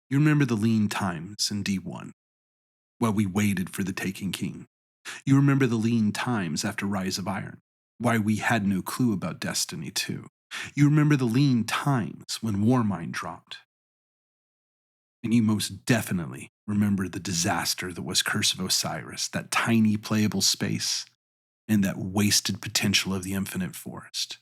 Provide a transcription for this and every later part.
You remember the lean times in D1 while we waited for the Taken King. You remember the lean times after Rise of Iron, why we had no clue about Destiny 2. You remember the lean times when Warmind dropped. And you most definitely remember the disaster that was Curse of Osiris, that tiny playable space, and that wasted potential of the Infinite Forest.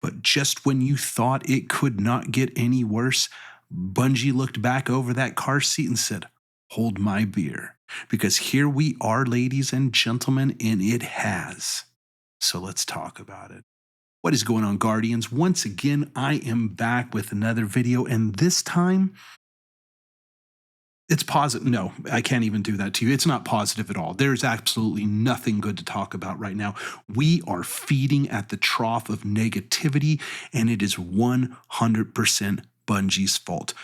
But just when you thought it could not get any worse, Bungie looked back over that car seat and said, "Hold my beer." Because here we are, ladies and gentlemen, and it has. So let's talk about it. What is going on, Guardians? Once again, I am back with another video, and this time, it's positive. No, I can't even do that to you. It's not positive at all. There's absolutely nothing good to talk about right now. We are feeding at the trough of negativity, and it is 100% Bungie's fault.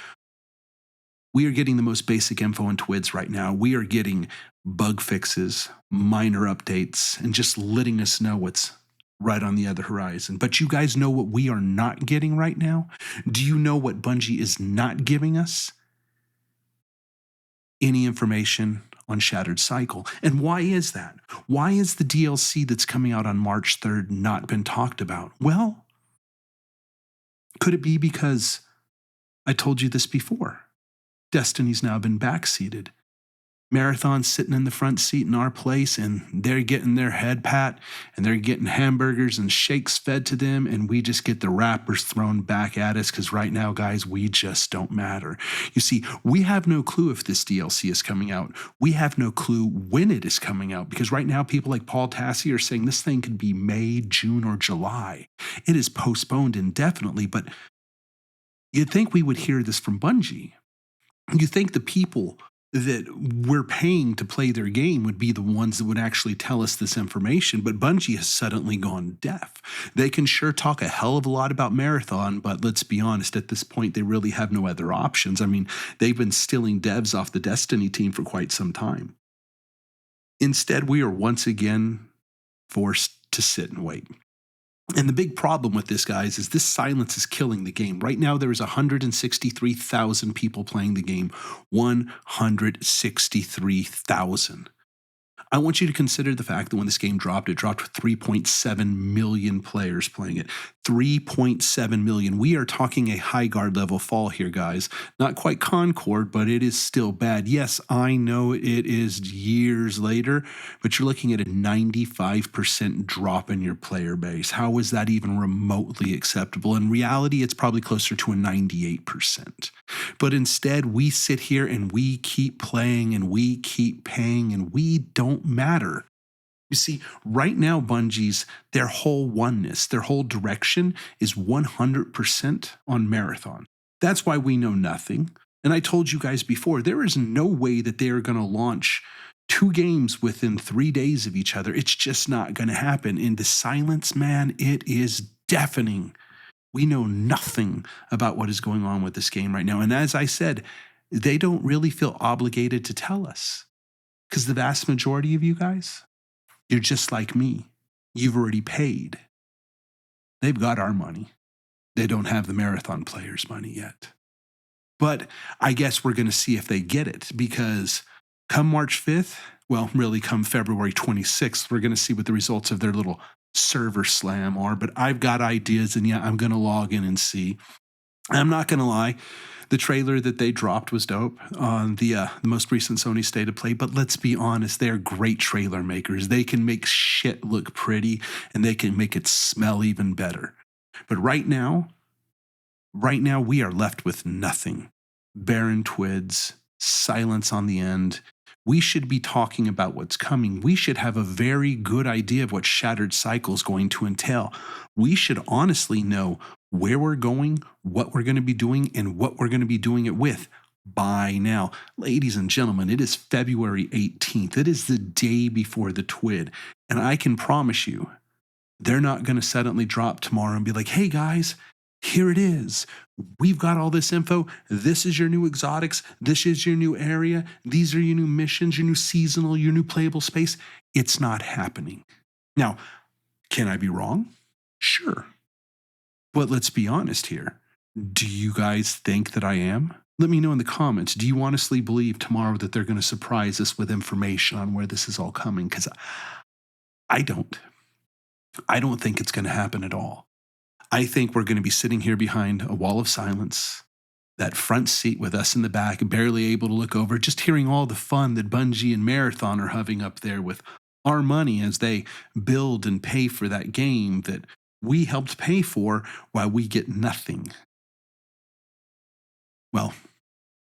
We are getting the most basic info on TWIDs right now. We are getting bug fixes, minor updates, and just letting us know what's right on the other horizon. But you guys know what we are not getting right now? Do you know what Bungie is not giving us? Any information on Shattered Cycle. And why is that? Why is the DLC that's coming out on March 3rd not been talked about? Well, could it be because I told you this before? Destiny's now been backseated. Marathon's sitting in the front seat in our place, and they're getting their head pat, and they're getting hamburgers and shakes fed to them, and we just get the wrappers thrown back at us because right now, guys, we just don't matter. You see, we have no clue if this DLC is coming out. We have no clue when it is coming out because right now, people like Paul Tassi are saying this thing could be May, June, or July. It is postponed indefinitely, but you'd think we would hear this from Bungie. You think the people that we're paying to play their game would be the ones that would actually tell us this information, but Bungie has suddenly gone deaf. They can sure talk a hell of a lot about Marathon, but let's be honest, at this point, they really have no other options. I mean, they've been stealing devs off the Destiny team for quite some time. Instead, we are once again forced to sit and wait. And the big problem with this, guys, is this silence is killing the game. Right now, there is 163,000 people playing the game. 163,000. I want you to consider the fact that when this game dropped, it dropped with 3.7 million players playing it. 3.7 million. We are talking a high guard level fall here, guys. Not quite Concord, but it is still bad. Yes, I know it is years later, but you're looking at a 95% drop in your player base. How is that even remotely acceptable? In reality, it's probably closer to a 98%. But instead, we sit here and we keep playing and we keep paying and we don't matter. You see, right now, Bungie's, their whole oneness, their whole direction is 100% on Marathon. That's why we know nothing. And I told you guys before, there is no way that they are going to launch 2 games within 3 days of each other. It's just not going to happen. In the silence, man, it is deafening. We know nothing about what is going on with this game right now. And as I said, they don't really feel obligated to tell us. Because the vast majority of you guys, you're just like me. You've already paid. They've got our money. They don't have the Marathon players' money yet. But I guess we're going to see if they get it because come March 5th, well, really come February 26th, we're going to see what the results of their little server slam are. But I've got ideas, and yeah, I'm going to log in and see. I'm not going to lie. The trailer that they dropped was dope on the most recent Sony State of Play, but let's be honest, they're great trailer makers. They can make shit look pretty, and they can make it smell even better. But right now, we are left with nothing. Barren TWIDs, silence on the end. We should be talking about what's coming. We should have a very good idea of what Shattered Cycle is going to entail. We should honestly know where we're going, what we're going to be doing, and what we're going to be doing it with by now. Ladies and gentlemen, it is February 18th. It is the day before the TWID. And I can promise you, they're not going to suddenly drop tomorrow and be like, hey guys, here it is. We've got all this info. This is your new exotics. This is your new area. These are your new missions, your new seasonal, your new playable space. It's not happening. Now, can I be wrong? Sure. But let's be honest here. Do you guys think that I am? Let me know in the comments. Do you honestly believe tomorrow that they're going to surprise us with information on where this is all coming? Because I don't. I don't think it's going to happen at all. I think we're going to be sitting here behind a wall of silence, that front seat with us in the back, barely able to look over, just hearing all the fun that Bungie and Marathon are having up there with our money as they build and pay for that game that we helped pay for while we get nothing. Well,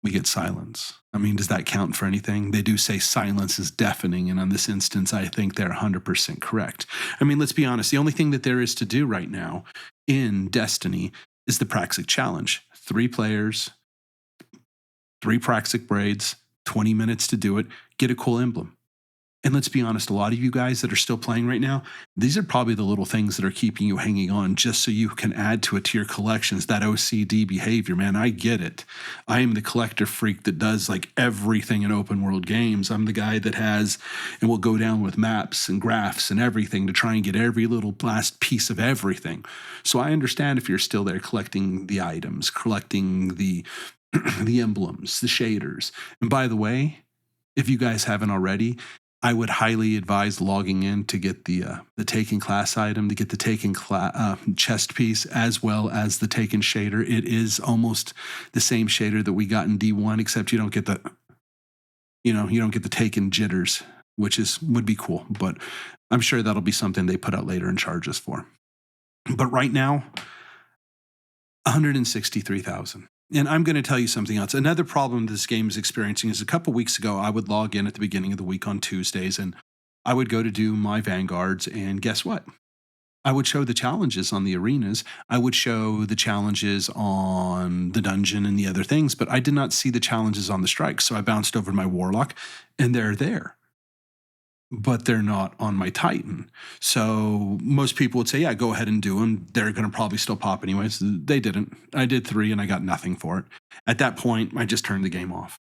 we get silence. I mean, does that count for anything? They do say silence is deafening, and on this instance, I think they're 100% correct. I mean, let's be honest. The only thing that there is to do right now in Destiny is the Praxic Challenge. 3 players, 3 Praxic braids, 20 minutes to do it, get a cool emblem. And let's be honest, a lot of you guys that are still playing right now, these are probably the little things that are keeping you hanging on just so you can add to it to your collections. That OCD behavior, man, I get it. I am the collector freak that does like everything in open world games. I'm the guy that has and will go down with maps and graphs and everything to try and get every little last piece of everything. So I understand if you're still there collecting the items, collecting the the emblems, the shaders. And by the way, if you guys haven't already, I would highly advise logging in to get the Taken class item, to get the Taken chest piece, as well as the Taken shader. It is almost the same shader that we got in D1, except you don't get the, you don't get the Taken jitters, which would be cool. But I'm sure that'll be something they put out later and charge us for. But right now, 163,000. And I'm going to tell you something else. Another problem this game is experiencing is a couple weeks ago, I would log in at the beginning of the week on Tuesdays, and I would go to do my Vanguards, and guess what? I would show the challenges on the arenas. I would show the challenges on the dungeon and the other things, but I did not see the challenges on the strike. So I bounced over to my Warlock, and they're there. But they're not on my Titan. So most people would say, yeah, go ahead and do them. They're going to probably still pop anyways. They didn't. I did 3 and I got nothing for it. At that point, I just turned the game off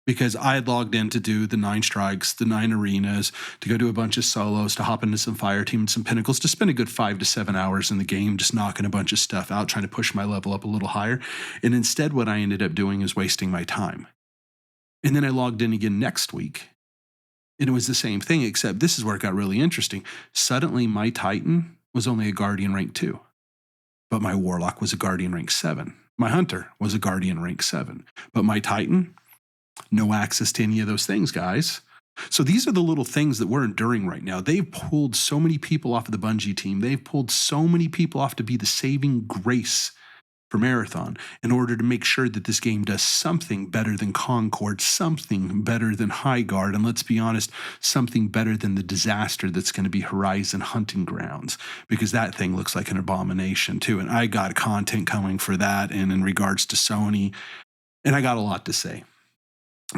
because I had logged in to do the 9 strikes, the 9 arenas, to go do a bunch of solos, to hop into some fire team and some pinnacles, to spend a good 5 to 7 hours in the game, just knocking a bunch of stuff out, trying to push my level up a little higher. And instead, what I ended up doing is wasting my time. And then I logged in again next week. And it was the same thing, except this is where it got really interesting. Suddenly, my Titan was only a Guardian rank 2, but my Warlock was a Guardian rank 7. My Hunter was a Guardian rank 7, but my Titan, no access to any of those things, guys. So these are the little things that we're enduring right now. They've pulled so many people off of the Bungie team. They've pulled so many people off to be the saving grace for Marathon in order to make sure that this game does something better than Concord, something better than Highguard, and let's be honest, something better than the disaster that's going to be Horizon Hunting Grounds, because that thing looks like an abomination too. And I got content coming for that, and in regards to Sony, and I got a lot to say.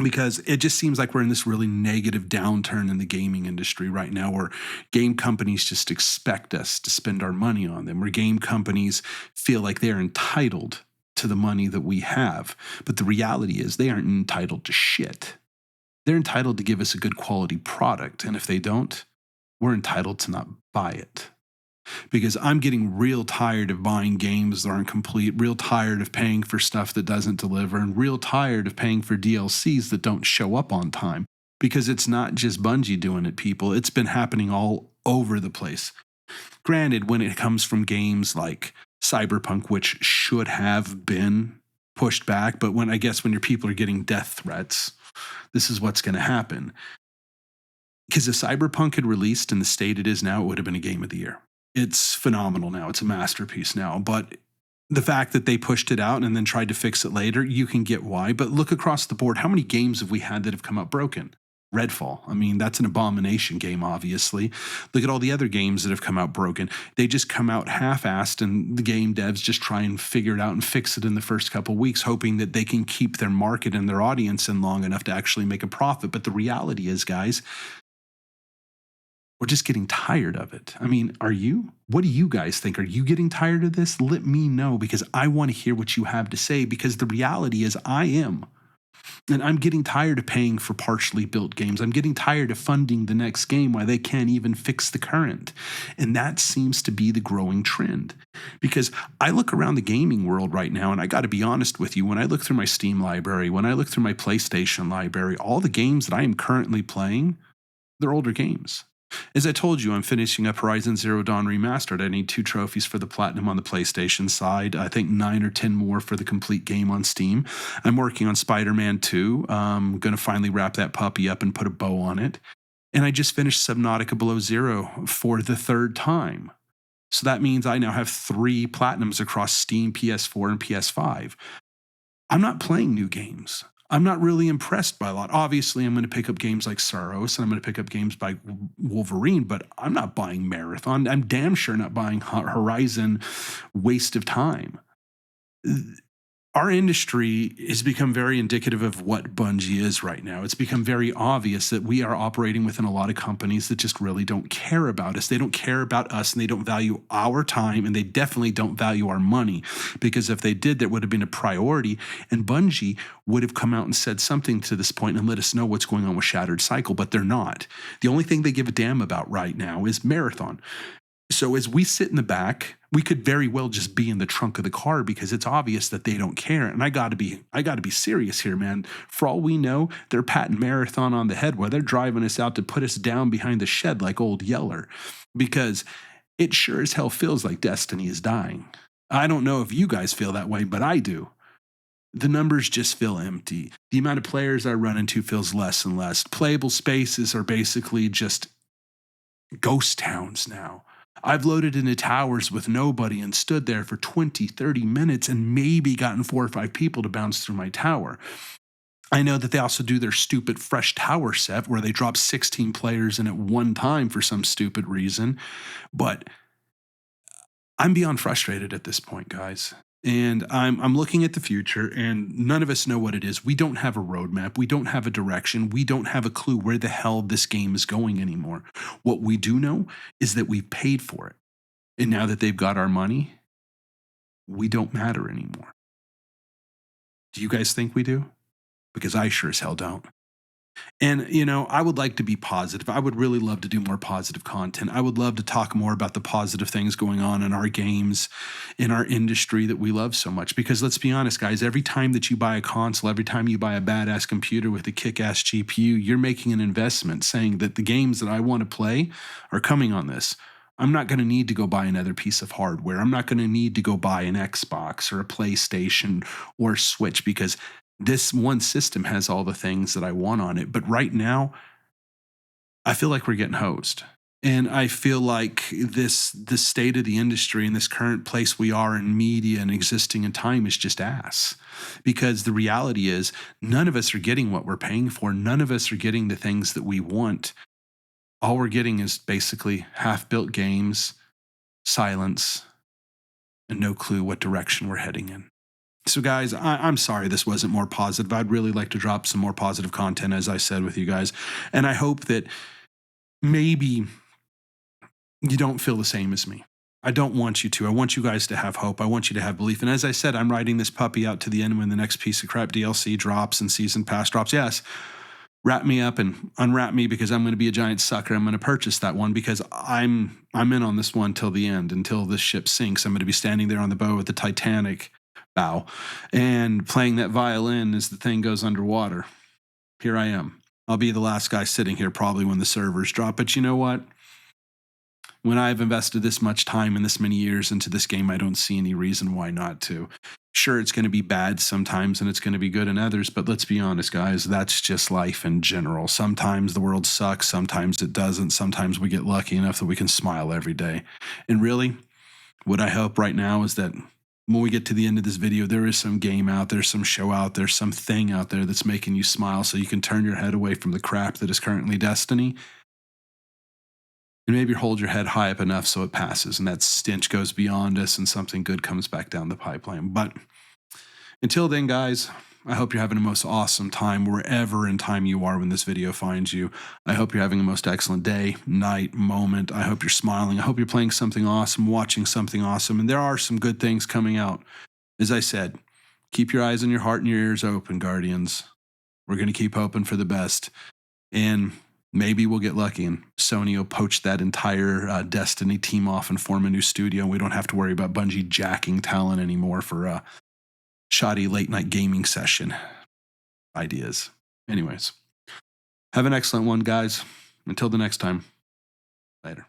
Because it just seems like we're in this really negative downturn in the gaming industry right now, where game companies just expect us to spend our money on them, where game companies feel like they're entitled to the money that we have. But the reality is they aren't entitled to shit. They're entitled to give us a good quality product. And if they don't, we're entitled to not buy it. Because I'm getting real tired of buying games that aren't complete, real tired of paying for stuff that doesn't deliver, and real tired of paying for DLCs that don't show up on time. Because it's not just Bungie doing it, people. It's been happening all over the place. Granted, when it comes from games like Cyberpunk, which should have been pushed back, but when your people are getting death threats, this is what's going to happen. Because if Cyberpunk had released in the state it is now, it would have been a game of the year. It's phenomenal now. It's a masterpiece now. But the fact that they pushed it out and then tried to fix it later, you can get why. But look across the board. How many games have we had that have come out broken? Redfall. I mean, that's an abomination game, obviously. Look at all the other games that have come out broken. They just come out half-assed, and the game devs just try and figure it out and fix it in the first couple of weeks, hoping that they can keep their market and their audience in long enough to actually make a profit. But the reality is, guys, we're just getting tired of it. I mean, are you? What do you guys think? Are you getting tired of this? Let me know, because I want to hear what you have to say, because the reality is I am. And I'm getting tired of paying for partially built games. I'm getting tired of funding the next game while they can't even fix the current. And that seems to be the growing trend. Because I look around the gaming world right now, and I got to be honest with you, when I look through my Steam library, when I look through my PlayStation library, all the games that I am currently playing, they're older games. As I told you, I'm finishing up Horizon Zero Dawn Remastered. I need 2 trophies for the Platinum on the PlayStation side. I think 9 or 10 more for the complete game on Steam. I'm working on Spider-Man 2. I'm going to finally wrap that puppy up and put a bow on it. And I just finished Subnautica Below Zero for the 3rd time. So that means I now have 3 Platinums across Steam, PS4, and PS5. I'm not playing new games. I'm not really impressed by a lot. Obviously, I'm going to pick up games like Saros, and I'm going to pick up games by Wolverine, but I'm not buying Marathon. I'm damn sure not buying Horizon. Waste of time. Our industry has become very indicative of what Bungie is right now. It's become very obvious that we are operating within a lot of companies that just really don't care about us. They don't care about us, and they don't value our time, and they definitely don't value our money. Because if they did, that would have been a priority, and Bungie would have come out and said something to this point and let us know what's going on with Shattered Cycle, but they're not. The only thing they give a damn about right now is Marathon. So as we sit in the back, we could very well just be in the trunk of the car because it's obvious that they don't care. And I got to be serious here, man. For all we know, they're patting Marathon on the head where they're driving us out to put us down behind the shed like old Yeller, because it sure as hell feels like Destiny is dying. I don't know if you guys feel that way, but I do. The numbers just feel empty. The amount of players I run into feels less and less. Playable spaces are basically just ghost towns now. I've loaded into towers with nobody and stood there for 20, 30 minutes and maybe gotten 4 or 5 people to bounce through my tower. I know that they also do their stupid fresh tower set where they drop 16 players in at one time for some stupid reason. But I'm beyond frustrated at this point, guys. And I'm looking at the future, and none of us know what it is. We don't have a roadmap. We don't have a direction. We don't have a clue where the hell this game is going anymore. What we do know is that we've paid for it. And now that they've got our money, we don't matter anymore. Do you guys think we do? Because I sure as hell don't. And, I would like to be positive. I would really love to do more positive content. I would love to talk more about the positive things going on in our games, in our industry that we love so much. Because let's be honest, guys, every time that you buy a console, every time you buy a badass computer with a kick-ass GPU, you're making an investment saying that the games that I want to play are coming on this. I'm not going to need to go buy another piece of hardware. I'm not going to need to go buy an Xbox or a PlayStation or a Switch because this one system has all the things that I want on it. But right now, I feel like we're getting hosed. And I feel like the state of the industry and this current place we are in media and existing in time is just ass. Because the reality is, none of us are getting what we're paying for. None of us are getting the things that we want. All we're getting is basically half-built games, silence, and no clue what direction we're heading in. So guys, I'm sorry this wasn't more positive. I'd really like to drop some more positive content, as I said, with you guys. And I hope that maybe you don't feel the same as me. I don't want you to. I want you guys to have hope. I want you to have belief. And as I said, I'm riding this puppy out to the end when the next piece of crap DLC drops and Season Pass drops. Yes, wrap me up and unwrap me because I'm going to be a giant sucker. I'm going to purchase that one because I'm in on this one till the end, until this ship sinks. I'm going to be standing there on the bow with the Titanic bow and playing that violin as the thing goes underwater. Here I am. I'll be the last guy sitting here probably when the servers drop. But you know what? When I've invested this much time and this many years into this game, I don't see any reason why not to. Sure, it's going to be bad sometimes and it's going to be good in others, but let's be honest, guys, that's just life in general. Sometimes the world sucks, sometimes it doesn't. Sometimes we get lucky enough that we can smile every day. And really, what I hope right now is that when we get to the end of this video, there is some game out there, some show out there, some thing out there that's making you smile so you can turn your head away from the crap that is currently Destiny. And maybe hold your head high up enough so it passes and that stench goes beyond us and something good comes back down the pipeline. But until then, guys, I hope you're having a most awesome time wherever in time you are when this video finds you. I hope you're having a most excellent day, night, moment. I hope you're smiling. I hope you're playing something awesome, watching something awesome. And there are some good things coming out. As I said, keep your eyes and your heart and your ears open, Guardians. We're going to keep hoping for the best. And maybe we'll get lucky and Sony will poach that entire Destiny team off and form a new studio. And we don't have to worry about Bungie jacking talent anymore for a shoddy late night gaming session ideas. Anyways, have an excellent one, guys. Until the next time, later.